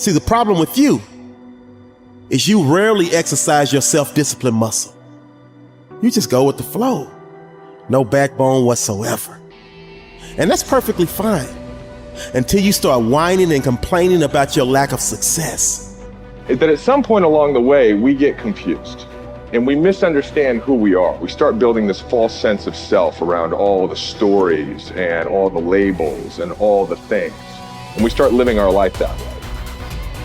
See, the problem with you is you rarely exercise your self-discipline muscle. You just go with the flow. No backbone whatsoever. And that's perfectly fine until you start whining and complaining about your lack of success. That at some point along the way, we get confused and we misunderstand who we are. We start building this false sense of self around all the stories and all the labels and all the things. And we start living our life that way.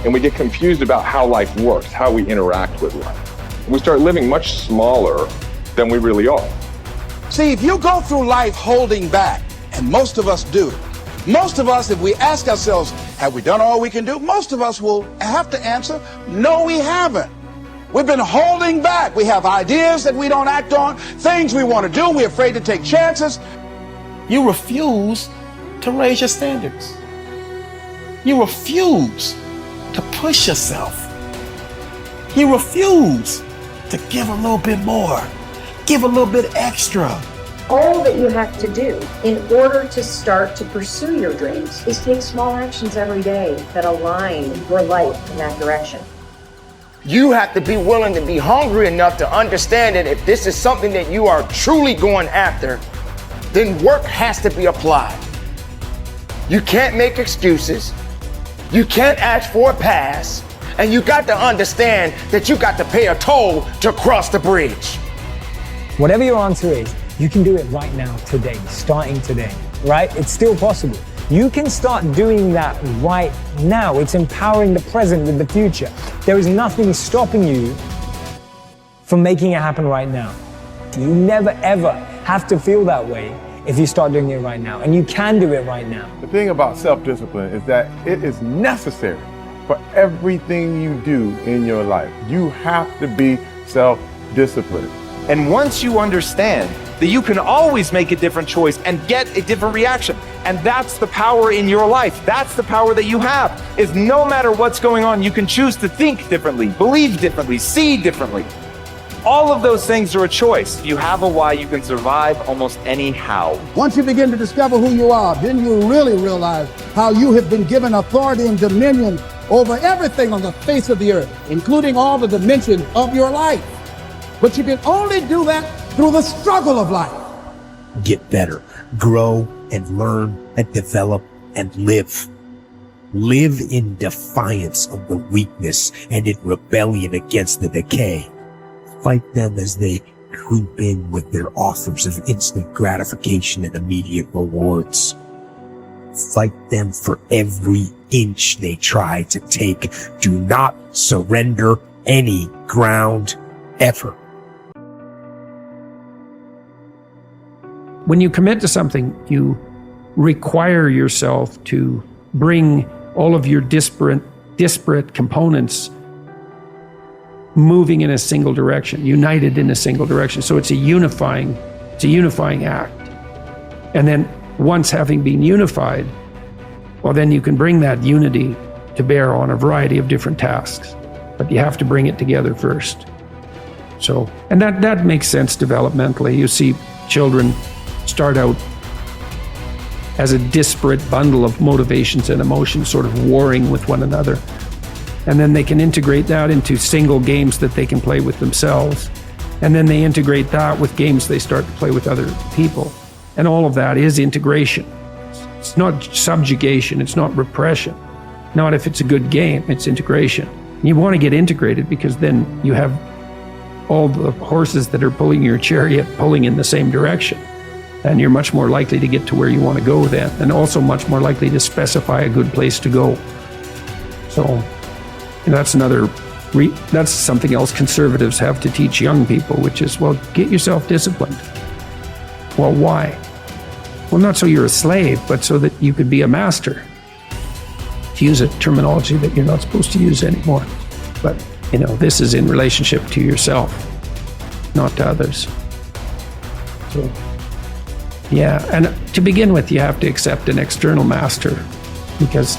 And we get confused about how life works, how we interact with life. And we start living much smaller than we really are. See, if you go through life holding back, and most of us do, most of us, if we ask ourselves, have we done all we can do? Most of us will have to answer, no, we haven't. We've been holding back. We have ideas that we don't act on, things we want to do. We're afraid to take chances. You refuse to raise your standards. You refuse to push yourself. You refuse to give a little bit more, give a little bit extra. All that you have to do in order to start to pursue your dreams is take small actions every day that align your life in that direction. You have to be willing to be hungry enough to understand that if this is something that you are truly going after, then work has to be applied. You can't make excuses. You can't ask for a pass. And you got to understand that you got to pay a toll to cross the bridge. Whatever your answer is, you can do it right now, today, starting today, right? It's still possible. You can start doing that right now. It's empowering the present with the future. There is nothing stopping you from making it happen right now. You never ever have to feel that way if you start doing it right now. And you can do it right now. The thing about self-discipline is that it is necessary for everything you do in your life. You have to be self-disciplined. And once you understand that you can always make a different choice and get a different reaction, and that's the power in your life. That's the power that you have, is no matter what's going on, you can choose to think differently, believe differently, see differently. All of those things are a choice. If you have a why, you can survive almost any how. Once you begin to discover who you are, then you really realize how you have been given authority and dominion over everything on the face of the earth, including all the dimensions of your life. But you can only do that through the struggle of life. Get better, grow and learn and develop and live. Live in defiance of the weakness and in rebellion against the decay. Fight them as they creep in with their offers of instant gratification and immediate rewards. Fight them for every inch they try to take. Do not surrender any ground ever. When you commit to something, you require yourself to bring all of your disparate components moving in a single direction, united in a single direction. So it's a unifying act. And then once having been unified, well, then you can bring that unity to bear on a variety of different tasks. But you have to bring it together first. So, and that makes sense developmentally. You see children start out as a disparate bundle of motivations and emotions sort of warring with one another. And then they can integrate that into single games that they can play with themselves. And then they integrate that with games they start to play with other people. And all of that is integration. It's not subjugation, it's not repression. Not if it's a good game, it's integration. You want to get integrated because then you have all the horses that are pulling your chariot pulling in the same direction. And you're much more likely to get to where you want to go then, and also much more likely to specify a good place to go. So that's that's something else conservatives have to teach young people, which is, well, get yourself disciplined. Well, why? Well, not so you're a slave, but so that you could be a master. To use a terminology that you're not supposed to use anymore. But, this is in relationship to yourself, not to others. So, yeah, and to begin with, you have to accept an external master because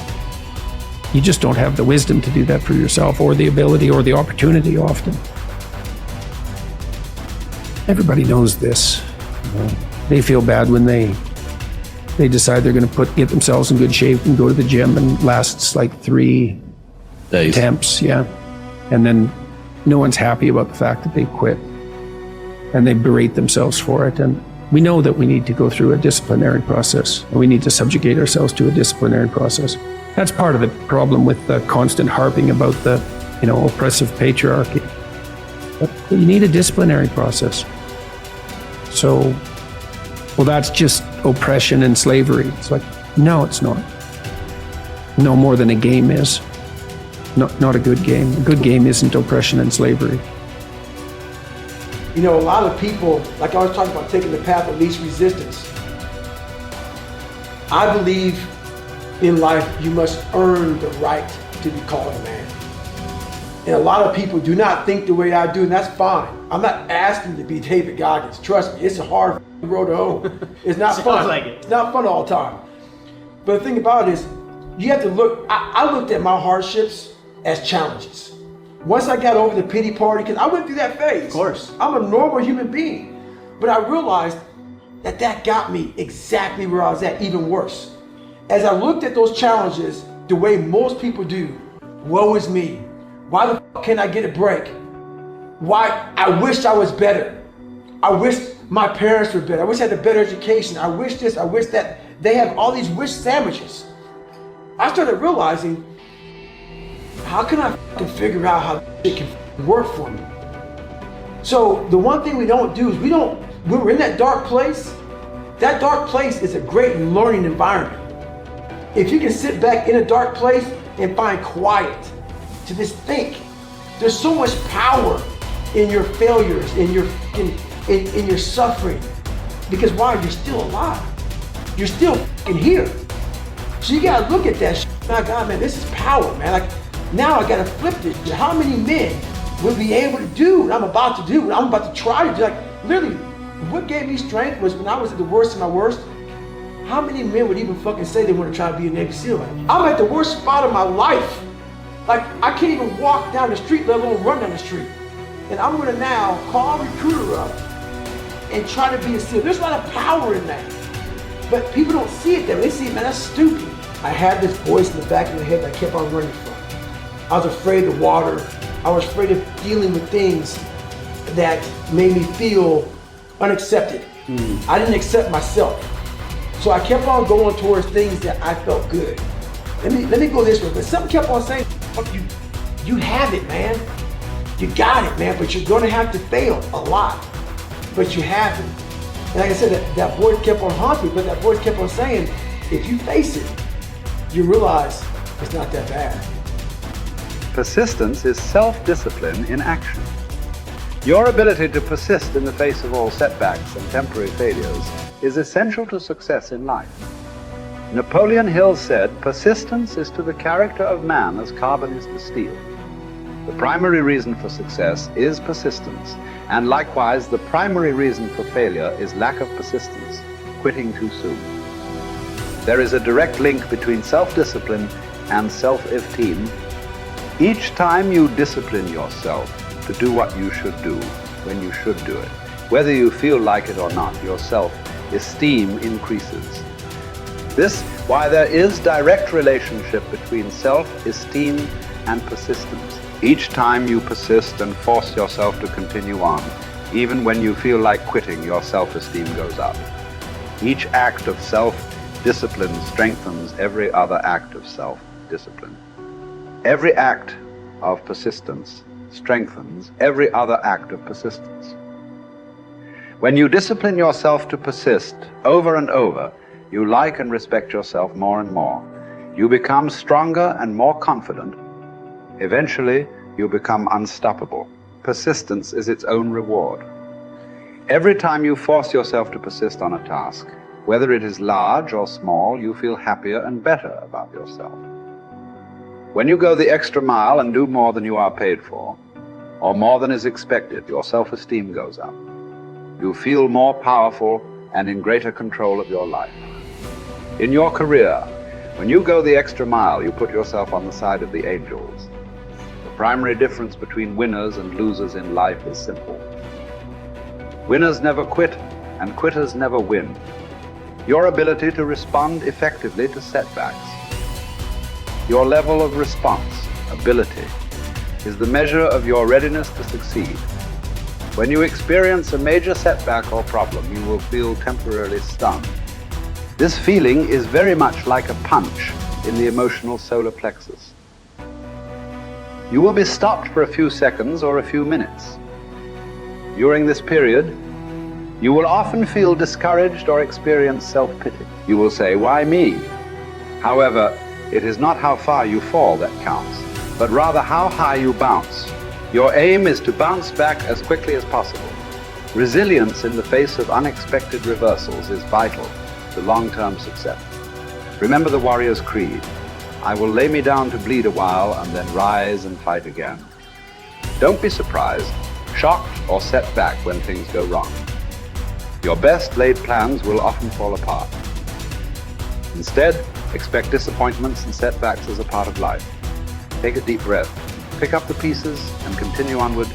you just don't have the wisdom to do that for yourself, or the ability or the opportunity often. Everybody knows this. They feel bad when they decide they're going to get themselves in good shape and go to the gym, and lasts like 3 attempts, yeah. And then no one's happy about the fact that they quit. And they berate themselves for it. And we know that we need to go through a disciplinary process. And we need to subjugate ourselves to a disciplinary process. That's part of the problem with the constant harping about the, oppressive patriarchy. But you need a disciplinary process. So, well, that's just oppression and slavery. It's like, no, it's not. No more than a game is. Not a good game. A good game isn't oppression and slavery. A lot of people, like I was talking about, taking the path of least resistance. I believe in life you must earn the right to be called a man. And a lot of people do not think the way I do, and that's fine. I'm not asking you to be David Goggins. Trust me, it's a hard road to hoe. It's not fun. Like it. It's not fun all the time. But the thing about it is, you have to look, I looked at my hardships as challenges. Once I got over the pity party, because I went through that phase. Of course. I'm a normal human being. But I realized that got me exactly where I was at, even worse. As I looked at those challenges, the way most people do, woe is me. Why the fuck can't I get a break? Why? I wish I was better. I wish my parents were better. I wish I had a better education. I wish this, I wish that. They have all these wish sandwiches. I started realizing, how can I figure out how it can work for me? So the one thing we don't do is when we're in that dark place is a great learning environment. If you can sit back in a dark place and find quiet to just think, there's so much power in your failures, in your suffering. Because why? You're still alive. You're still here. So you gotta look at that shit. My God, man, this is power, man. Like, now I gotta flip this. How many men will be able to do what I'm about to do, what I'm about to try to do? Like, literally, what gave me strength was when I was at the worst of my worst. How many men would even fucking say they want to try to be a Navy SEAL? I'm at the worst spot of my life. Like, I can't even walk down the street, let alone run down the street. And I'm gonna now call a recruiter up and try to be a SEAL. There's a lot of power in that. But people don't see it that way. They see it, man, that's stupid. I had this voice in the back of my head that I kept on running from. I was afraid of water. I was afraid of dealing with things that made me feel unaccepted. I didn't accept myself. So I kept on going towards things that I felt good. Let me go this way. But something kept on saying, fuck you, you have it, man. You got it, man, but you're gonna have to fail a lot. But you have it. And like I said, that voice kept on haunting me, but that voice kept on saying, if you face it, you realize it's not that bad. Persistence is self-discipline in action. Your ability to persist in the face of all setbacks and temporary failures is essential to success in life. Napoleon Hill said, persistence is to the character of man as carbon is to steel. The primary reason for success is persistence, and likewise the primary reason for failure is lack of persistence, quitting too soon. There is a direct link between self-discipline and self-esteem. Each time you discipline yourself to do what you should do when you should do it, whether you feel like it or not, your self-esteem increases. This, why there is direct relationship between self-esteem and persistence. Each time you persist and force yourself to continue on, even when you feel like quitting, your self-esteem goes up. Each act of self-discipline strengthens every other act of self-discipline. Every act of persistence strengthens every other act of persistence. When you discipline yourself to persist over and over, you like and respect yourself more and more. You become stronger and more confident. Eventually, you become unstoppable. Persistence is its own reward. Every time you force yourself to persist on a task, whether it is large or small, you feel happier and better about yourself. When you go the extra mile and do more than you are paid for, or more than is expected, your self-esteem goes up. You feel more powerful and in greater control of your life. In your career, when you go the extra mile, you put yourself on the side of the angels. The primary difference between winners and losers in life is simple. Winners never quit, and quitters never win. Your ability to respond effectively to setbacks, your level of response ability, is the measure of your readiness to succeed. When you experience a major setback or problem, you will feel temporarily stunned. This feeling is very much like a punch in the emotional solar plexus. You will be stopped for a few seconds or a few minutes. During this period, you will often feel discouraged or experience self-pity. You will say, "Why me?" However, it is not how far you fall that counts, but rather how high you bounce. Your aim is to bounce back as quickly as possible. Resilience in the face of unexpected reversals is vital to long-term success. Remember the warrior's creed: I will lay me down to bleed a while and then rise and fight again. Don't be surprised, shocked, or set back when things go wrong. Your best laid plans will often fall apart. Instead, expect disappointments and setbacks as a part of life. Take a deep breath, pick up the pieces, and continue onward